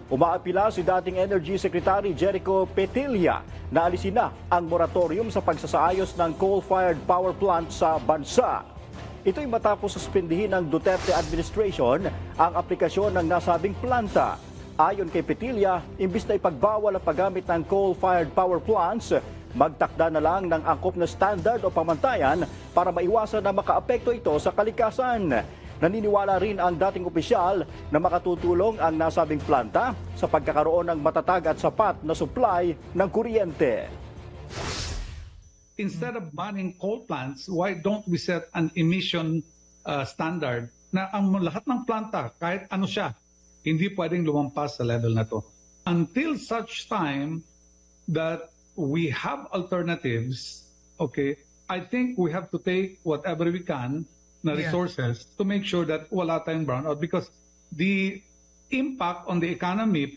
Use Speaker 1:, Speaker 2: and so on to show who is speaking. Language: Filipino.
Speaker 1: Umaapila si dating Energy Secretary Jericho Petilla na alisin na ang moratorium sa pagsasaayos ng coal-fired power plant sa bansa. Ito'y matapos suspendihin ng Duterte administration ang aplikasyon ng nasabing planta. Ayon kay Petilla, imbis na ipagbawal ang paggamit ng coal-fired power plants, magtakda na lang ng angkop na standard o pamantayan para maiwasan na makaapekto ito sa kalikasan. Naniniwala rin ang dating opisyal na makatutulong ang nasabing planta sa pagkakaroon ng matatag at sapat na supply ng kuryente.
Speaker 2: Instead of banning coal plants, why don't we set an emission standard na ang lahat ng planta, kahit ano siya, hindi pwedeng lumampas sa level na to. Until such time that we have alternatives, okay, I think we have to take whatever we can na resources to make sure that wala tayong brownout because the impact on the economy